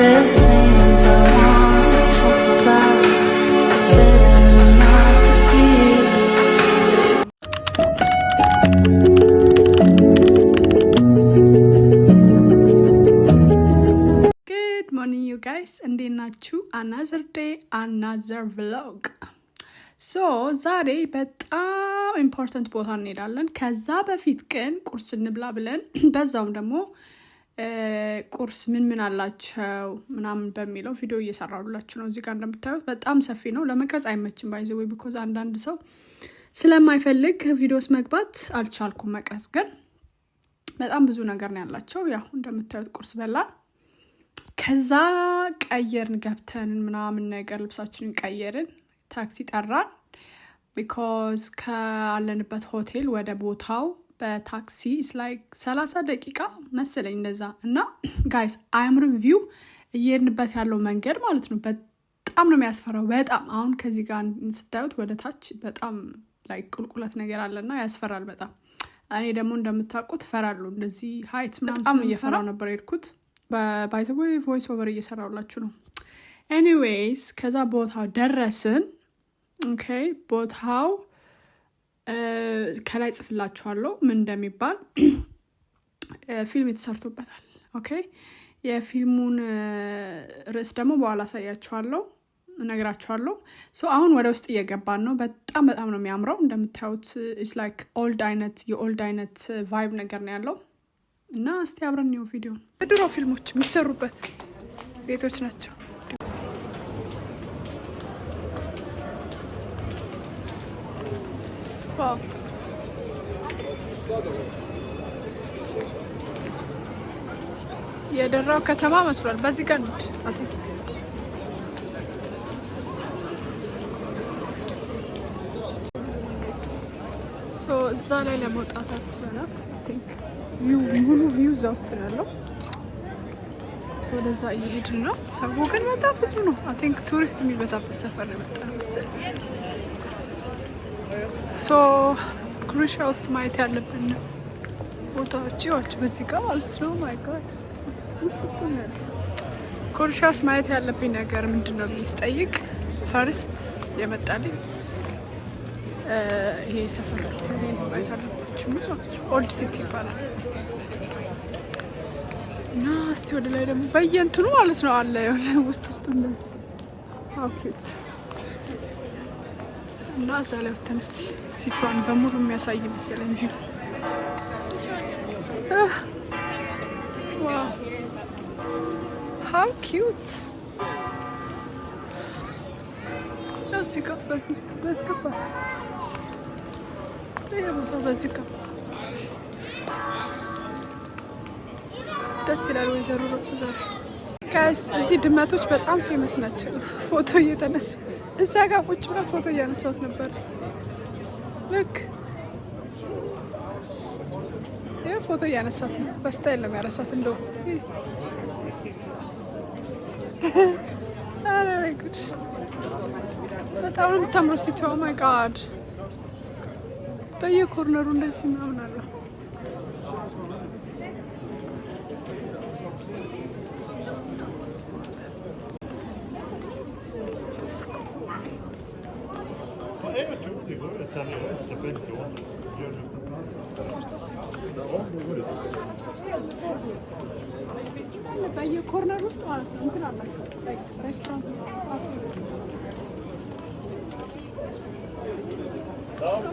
There's things I want to talk about, but better not to be. Good morning, you guys. እንዴት ናችሁ? Another day, another vlog. So ዛሬ በጣም ኢምፖርታንት ቦታ እንሄዳለን። ከዛ በፊት ግን ቁርስ እንብላ ብለን በዛውም ደግሞ ቁርስ ምን አላቸው ምናምን በሚለው ቪዲዮ እየሰራሁላችሁ ነው። እዚህ ጋር እንደምታዩት በጣም ሰፊ ነው። ለመቅረጽ አይመችም ባይ ዘ ወይ because አንዳንድ ሰው ስለማይፈልግ ቪዲዮስ መግባት አልቻልኩም መቅረጽ። ግን በጣም ብዙ ነገር ነው ያላቸው። ያው እንደምታዩት ቁርስ በላን። ከዛ ቀየርን ገብተን ምናምን ነገር ልብሳችንን ቀየርን። ታክሲ ጠራን because ካለንበት ሆቴል ወደ ቦታው በታክሲ is like 30 ደቂቃ መሰለኝ እንደዛ። እና guys I am review እየሄድንበት ያለው መንገድ ማለት ነው በጣም ነው የሚያስፈራው። በጣም አሁን ከዚህ ጋር ስታዩት ወደ ታች በጣም like ቁልቁለት ነገር አለና ያስፈራል በጣም። እኔ ደግሞ እንደምታውቁት ፈራለሁ እንደዚህ heights በጣም እየፈራው ነበር የሄድኩት። by the way voice over እየሰራሁላችሁ ነው። anyways ከዛ ቦታው ደረስን። okay ቦታው ከላይ ጽፍላችኋለሁ ምን እንደሚባል ፊልም የተሰርቶበታል። okay የፊልሙን ርዕስ ደግሞ በኋላ አሳያችኋለሁ እነግራችኋለሁ። so አሁን ወደ ውስጥ እየገባን ነው። በጣም ነው የሚያምረው እንደምታዩት is like old አይነት vibe ነገር ነው ያለው። እና እስቲ አብረን ነው ቪዲዮ ድሮ ፊልሞች የሚሰሩበት ቤቶች ናቸው። ዋው የደራው ከተማ መስሏል። በዚህ ጋር እዛ ላይ ለመውጣት አስበናል። ሙሉ ቪው እዛ ውስጥ ነው ያለው። ወደዛ እየሄድን ነው። ሰው ግን በጣም ብዙ ነው። አይ ቲንክ ቱሪስት የሚበዛበት ሰፈር ነው የመጣነው መሰለኝ። ክሩሺያ ውስጥ ማየት ያለብን ቦታዎች ይኸውልህ በዚህ ጋር ማለት ነው። ማይ ጋድ ውስጥ ነው ያለው። ክሩሺያ ውስጥ ማየት ያለብኝ ነገር ምንድነው ብዬ ስጠይቅ ፈርስት የመጣልኝ ይሄ ሰፈር ነው ማየት አለባችሁ። ኦልድ ሲቲ ይባላል። እና እስቲ ወደ ላይ ደግሞ በየእንትኑ ማለት ነው አለ የሆነ ውስጥ እንደዚህ how cute እና እዛ ላይ ወተን እስቲ ሲቲዋን በሙሉ የሚያሳይ መሰለኝ ቪው። ዋው how cute እዚህ ጋር በዚህ ውስጥ በስከባ ቦታው በዚህ ጋር ደስ ይላል። ወይዘሮ ሮሱ ዛሬ ጋይስ እዚህ ድመቶች በጣም ፌመስ ናቸው። ፎቶ እየተነሱ እዛ ጋር ቁጭ ብላ ፎቶ እያነሳሁት ነበር። ልክ ይሄ ፎቶ እያነሳት ነው። በስታይል ነው የሚያነሳት እንደው አረ ወይ ጉድ በጣም ነው የምታምረው ሲቲ። ኦ ማይ ጋድ በየኮርነሩ እንደዚህ ምናምን አለ። በየኮርነሩ ውስጥ ማለት ነው እንትን አለ ሬስቶራንት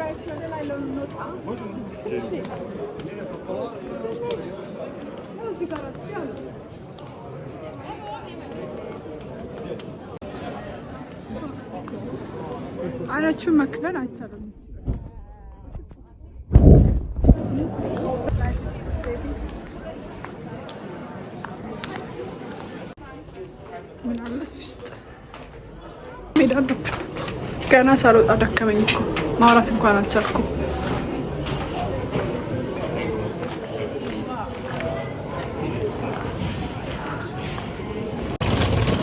guys ወደ ላይ ለውጣ እዚህ ጋር ሲያል አላችሁ መክለል አይቻልም። ምን አለስ ውስጥ ሜዳ አለብን። ገና ሳልወጣ ደከመኝ እኮ ማውራት እንኳን አልቻልኩም።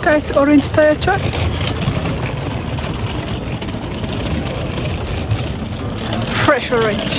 ጋይስ ኦሬንጅ ታያችኋል። ፍሬሽ ኦሬንጅ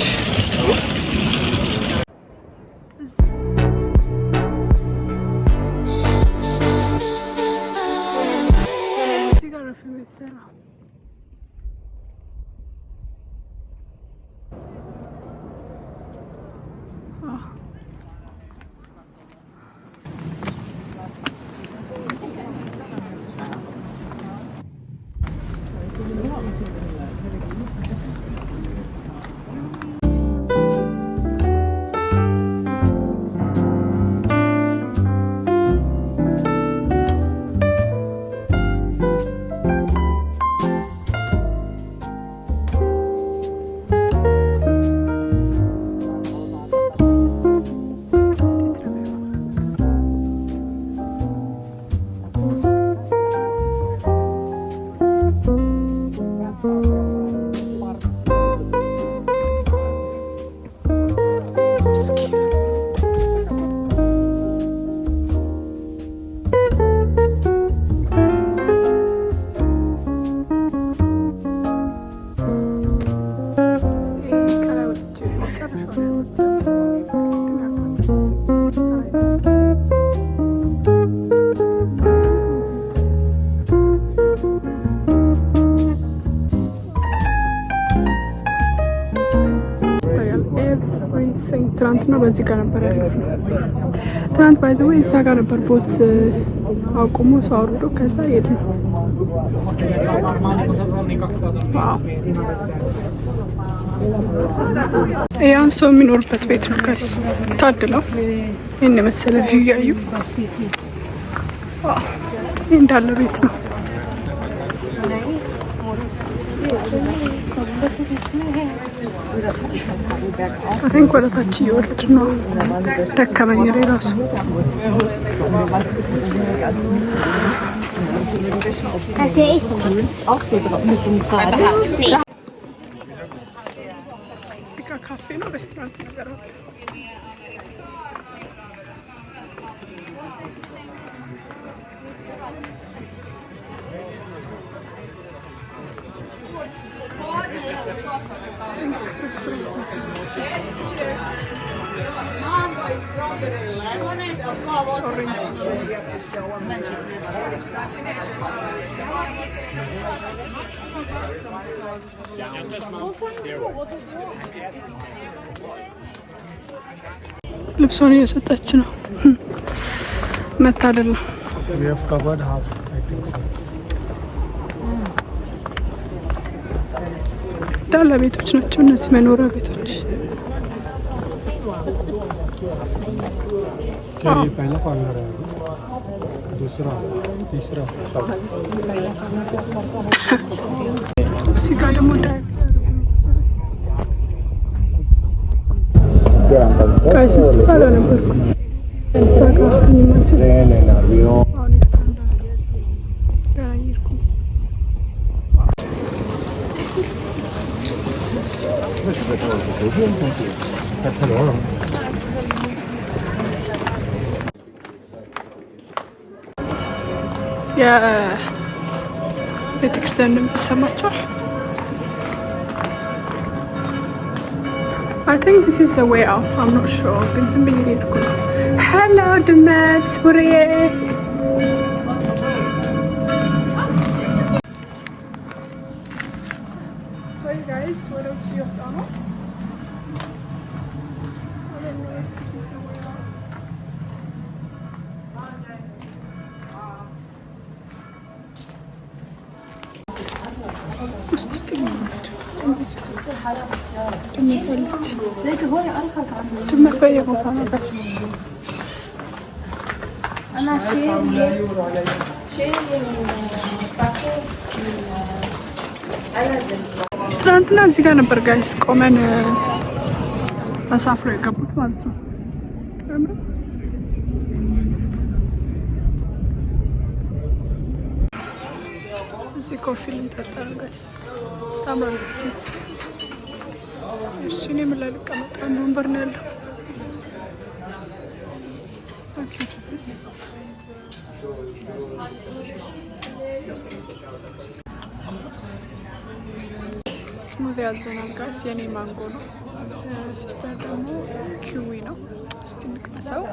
በዚህ ጋር ነበር ያለው። ትናንት ባይዘው እዛ ጋር ነበር ቦት አቁሞ ሰው አውርዶ ከዛ ሄድ ነው። ያን ሰው የሚኖርበት ቤት ነው ጋይስ። ታድለው ይህን የመሰለ ቪው እያዩ ይህ እንዳለ ቤት ነው። አቴንክ ወደታች እየወረድ ነው። ደከመኝ ራሱ ሲካ ካፌ ነው ሬስቶራንት ነገር አለ። ልብሷን እየሰጠች ነው። መታደል ነው። ዳላ ቤቶች ናቸው እነዚህ መኖሪያ ቤቶች። እዚህ ጋ ደግሞ ሳላ ነበር እዛ ጋር የቤተክርስቲያን ድምጽ ይሰማቸዋል። I think this is the way out. I'm not sure. ግን ዝም ብዬ ሄድኩ ነው። Hello ድመት ቡሬ። So you guys, ወደ ውጭ እየወጣ ነው። ድመት በየቦታ ነው ጋይስ። ትናንትና እዚህ ጋር ነበር ጋይስ ቆመን ተሳፍሮ የገቡት ማለት ነው። እዚህ ኮፊ ልንጠጣ ነው ጋይስ። ታምራለች። እሺ እኔ ምን ላይ ልቀመጥ? አንድ ወንበር ነው ያለው። ኦኬ ዲስ ስሙዚ ያዘናል ጋይስ። የኔ ማንጎ ነው። ሲስተር ደግሞ ኪዊ ነው። እስቲ እንቅመሰው።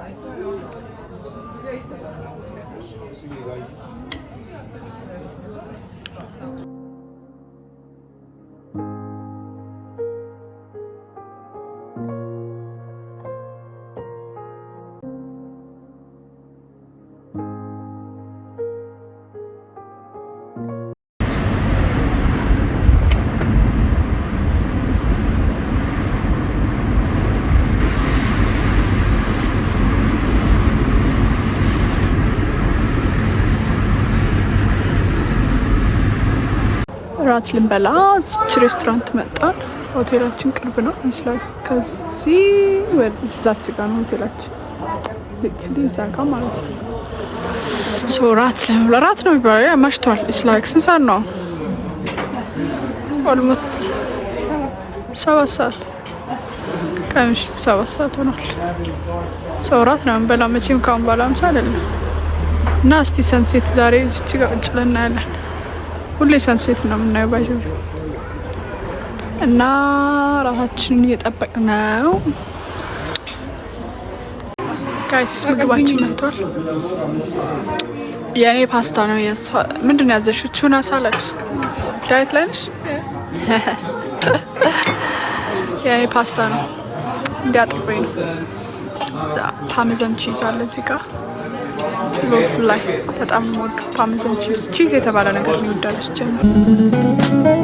ራት ልንበላ እዚች ሬስቶራንት መጣን። ሆቴላችን ቅርብ ነው ይመስላል። ከዚህ ወደዛች ጋር ነው ሆቴላችን። ልክሊ እዛ ጋር ማለት ነው። ሶ ራት ለመብላት ራት ነው የሚባለው። መሽቷል። ኢስላይክ ስንት ሰዓት ነው? ኦልሞስት 7 ሰዓት ከምሽቱ 7 ሰዓት ሆኗል። ሶ ራት ነው የምንበላው። መቼም ካሁን በኋላ ምሳ አይደለም እና እስቲ ሰንሴት ዛሬ እዚች ጋር ቁጭ ብለን እናያለን። ሁሌ ሰንሴት ነው የምናየው ባይዘው እና ራሳችንን እየጠበቅን ነው ጋይስ። ምግባችን መጥቷል። የእኔ ፓስታ ነው። ምንድን ነው ያዘሽው? ቱና ሳላድ። ዳይት ላይ ነሽ? የእኔ ፓስታ ነው። እንዲያጥበኝ ነው። ፓርሜዛን ቺዝ አለ እዚህ ጋር ሎፍ ላይ በጣም ሞድ ፓርሜዛን ቺዝ የተባለ ነገር የሚወዳለች ጀምር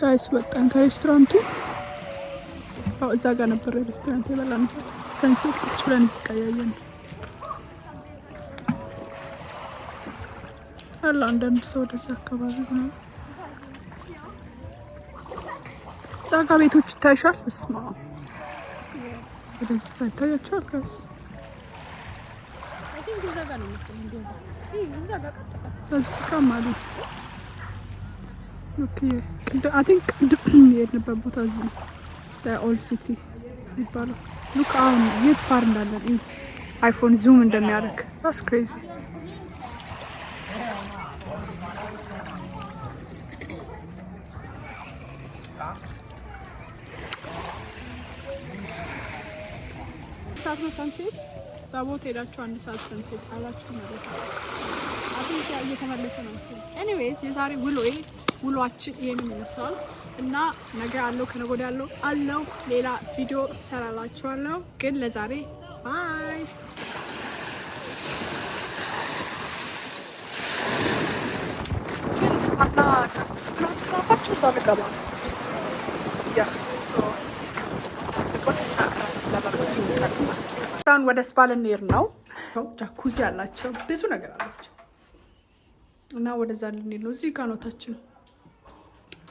ጋይስ ወጣን ከሬስቶራንቱ። እዛ ጋር ነበር ሬስቶራንት የበላነው። ሰንሴት ቁጭ ብለን እዚህ ጋር ያየን አለ። አንዳንድ ሰው ወደዛ አካባቢ ነው። እዛ ጋር ቤቶች ይታይሻል። እስማ ወደዛ ይታያቸዋል ጋይስ። እዛ ጋር ነው መሰለኝ። እዛ ጋር ቀጥታ እዚህ ጋር ማለት ኦኬ አይ ቲንክ የሄድንበት ቦታ እዚህ ነው። ኦልድ ሲቲ ይባላል። ሉክ አሁን የት ፋር እንዳለን አይፎን ዙም እንደሚያደርግ that's crazy። ሰዓት ነው ሰንሴት። ታቦት ሄዳችሁ አንድ ሰዓት ሰንሴት አላችሁ ማለት ነው። አሁን እየተመለሰ ነው። ኤኒዌይስ የዛሬ ውሏችን ይሄንን ይመስላል እና ነገ አለው ከነገ ወዲያ አለው ሌላ ቪዲዮ ሰራላችኋለሁ። ግን ለዛሬ ባይ። ቴሌስማና ተስፕላንት ስራባችሁ ዛሬ ገባ ወደ ስፓ ልንሄድ ነው። ጃኩዚ ያላቸው ብዙ ነገር አላቸው እና ወደዛ ልንሄድ ነው። እዚህ ጋር ነው ታች ነው።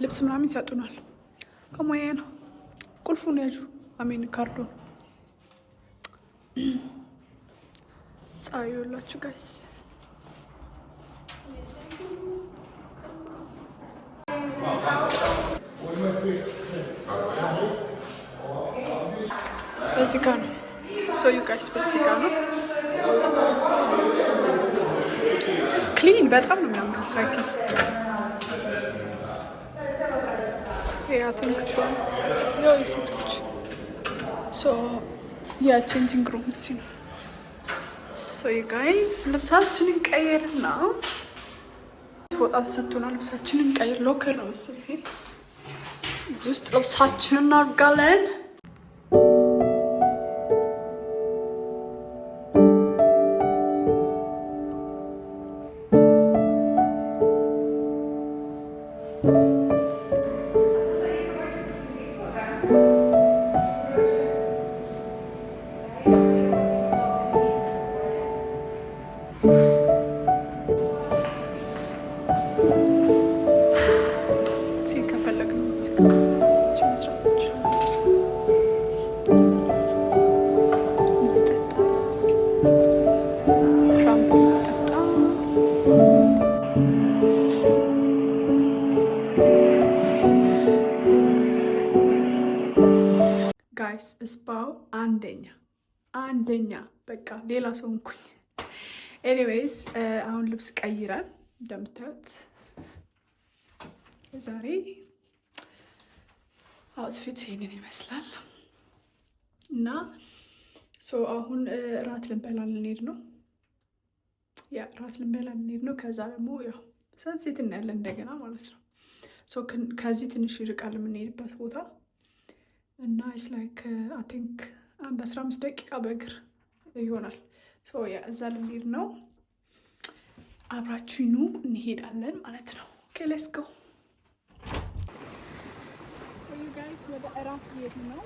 ልብስ ምናምን ይሰጡናል። ከሞያ ነው ቁልፉን ያዡ አሜን ካርዶ ፀሐይ ይኸውላችሁ ጋይስ። በዚህ ጋር ነው ሶ ዩ ጋይስ በዚህ ጋር ነው። ክሊን በጣም ነው የሚያምረው ላይክስ ያ ቲንክስ ፍሮምስ ዮ የሴቶች ሶ ያ ቼንጂንግ ሩም እዚህ ነው። ሶ ዩ ጋይስ ልብሳችንን ቀይርና ፎጣ ተሰጥቶናል። ልብሳችንን ቀይር ሎከር ነው መሰለኝ። እዚህ ውስጥ ልብሳችንን እናድርጋለን። ጋይስ ስፓው አንደኛ በቃ ሌላ ሰው እንኩኝ። ኤኒዌይስ አሁን ልብስ ቀይረን እንደምታዩት ዛሬ አውትፊት ይሄንን ይመስላል እና ሶ አሁን ራት ልንበላ ልንሄድ ነው። ራት ልንበላ ልንሄድ ነው። ከዛ ደግሞ ያው ሰንሴት እናያለን እንደገና ማለት ነው። ሶ ከዚህ ትንሽ ይርቃል የምንሄድበት ቦታ እና ኢትስ ላይክ አይ ቲንክ አንድ 15 ደቂቃ በእግር ይሆናል። ሶ እዛ ልንሄድ ነው። አብራችሁኑ እንሄዳለን ማለት ነው። ኦኬ ሌትስ ጎ። ሶ ዩ ጋይስ ወደ እራት እየሄድን ነው።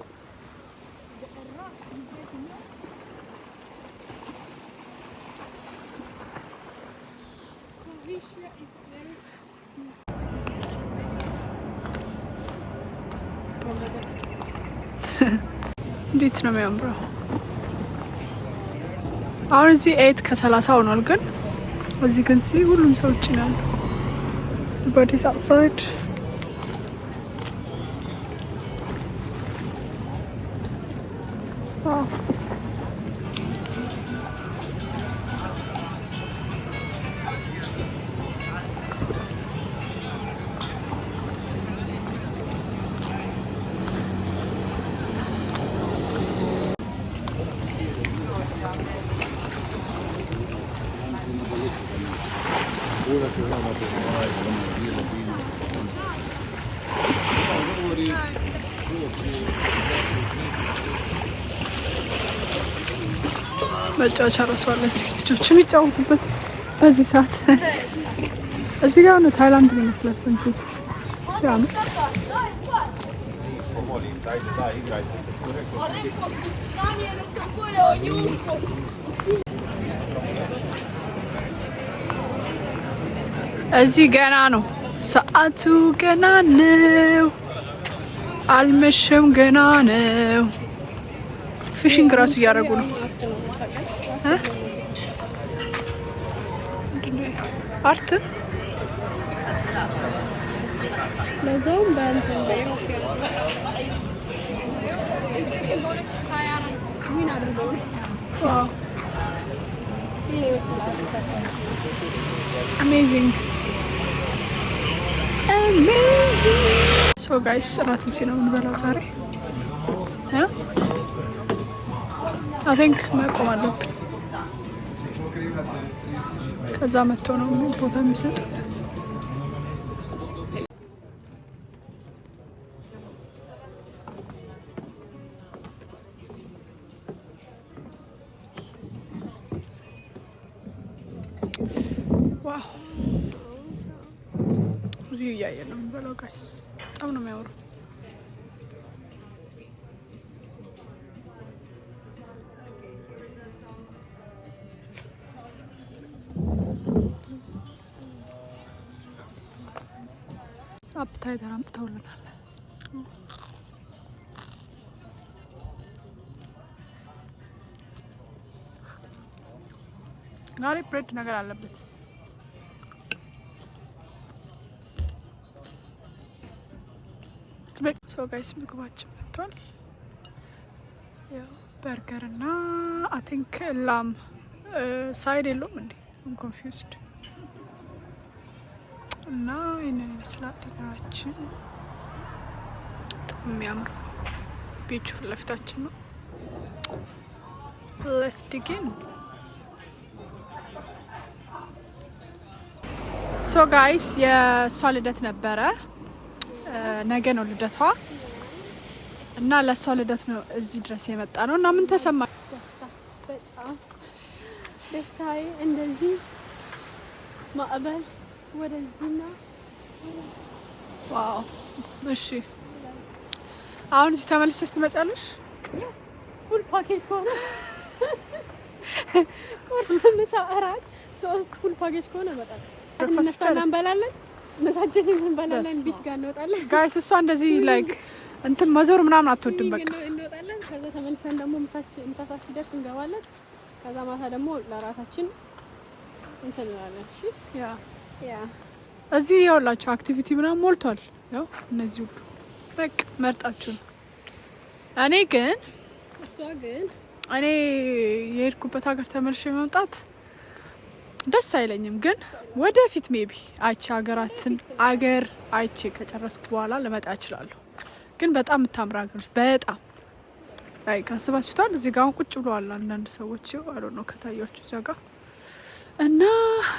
እንዴት ነው የሚያምረው! አሁን እዚህ 8 ከ30 ሆኗል። ግን እዚህ ግን ሁሉም ሰው ውጭ ነው ያለው። Everybody's outside. Wow. መጫወቻ ራሱ አለች ልጆች የሚጫወቱበት በዚህ ሰዓት። እዚህ ጋር ነው ታይላንድ ነው ይመስላል ሰንሴት ሲያምር። እዚህ ገና ነው ሰዓቱ፣ ገና ነው፣ አልመሸም፣ ገና ነው። ፊሽንግ ራሱ እያደረጉ ነው። አርት ለዛውም አሜዚንግ ሶ ጋይስ እራት እዚህ ነው የምንበላው ዛሬ። አይ ቲንክ መቆም አለብን። ከዛ መጥቶ ነው ቦታ የሚሰጡ። ዋው እዚሁ እያየን ነው የምንበላው ጋይስ። በጣም ነው የሚያምረው። አፕታይዘር አምጥተውልናል። ዛሬ ብሬድ ነገር አለበት። ሶ ጋይስ ምግባችን መጥቷል። ያው በርገር እና አይ ቲንክ ላም ሳይድ የለውም እንዴ? አም ኮንፊውዝድ እና ይህንን ይመስላል ዲነራችን። በጣም የሚያምር ቤቹ ፊት ለፊታችን ነው። ሌትስ ዲጊን። ሶ ጋይስ የእሷ ልደት ነበረ። ነገ ነው ልደቷ እና ለእሷ ልደት ነው እዚህ ድረስ የመጣ ነው። እና ምን ተሰማ? በጣም ደስታዬ እንደዚህ ማዕበል ወደዚህና ዋው። እሺ አሁን እዚህ ተመልሰሽ ትመጫለሽ? ፉል ፓኬጅ ከሆነ ቁርስ፣ ምሳ፣ እራት 3 ፉል ፓኬጅ ከሆነ እመጣለሁ። እንነሳና እንበላለን፣ ምሳችንን እንበላለን፣ ቢች ጋር እንወጣለን። ጋይስ እሷ እንደዚህ ላይክ እንትን መዞር ምናምን አትወድም። በቃ እንወጣለን። ከዛ ተመልሰን ደግሞ ምሳ ሰዓት ሲደርስ እንገባለን። ከዛ ማታ ደግሞ ለራታችን እንሰራለን። እሺ ያ እዚህ ያውላችሁ አክቲቪቲ ምናምን ሞልቷል። ያው እነዚህ ሁሉ በቃ መርጣችሁ ነው። እኔ የሄድኩበት ሀገር ተመልሼ መምጣት ደስ አይለኝም፣ ግን ወደፊት ሜቢ አይቼ ሀገራትን አገር አይቼ ከጨረስኩ በኋላ ልመጣ እችላለሁ። ግን በጣም የምታምር ሀገር በጣም አይ ካስባችሁታል። እዚህ ጋር ቁጭ ብለዋል አንዳንድ ሰዎች አሉ ነው ከታያችሁ እዛ ጋር እና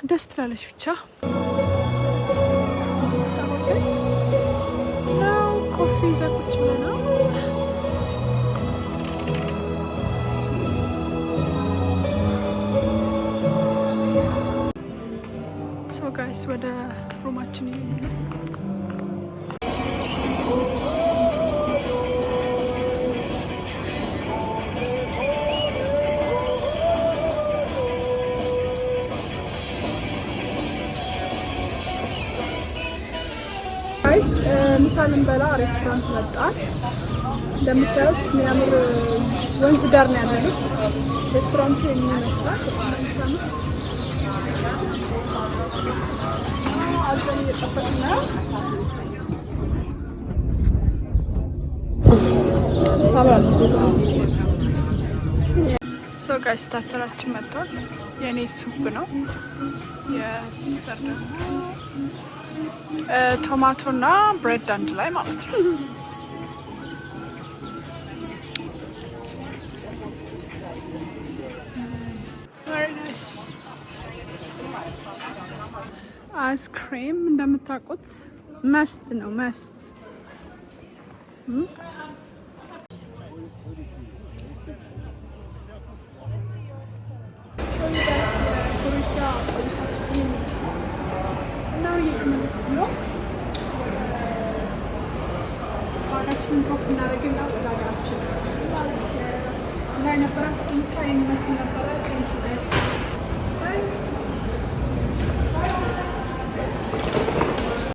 ደስ ትላለች ብቻ ነው። ኮፊ ይዘ ቁጭ ብለናል። ሶ ጋይስ ወደ ሩማችን እየሄድን ነው። ጋይስ ምሳ ልንበላ ሬስቶራንት መጣን። እንደምታዩት የሚያምር ወንዝ ዳር ነው ያለነው። ሬስቶራንቱ የሚመስላል አዘን እየጠበቅን ነው። ሶ ጋይስ ስታርተራችን መጥቷል። የእኔ ሱፕ ነው፣ የሲስተር ደግሞ ቶማቶ እና ብሬድ አንድ ላይ ማለት ነው። ቬሪ ናይስ። አይስክሬም እንደምታውቁት መስት ነው መስት እና እየተመለስን ነው። ዋጋችንን ድሮፕ እናደርግና ወደ ሀገራችን ማለት እና የነበረ ቆይታ የሚመስል ነበረ።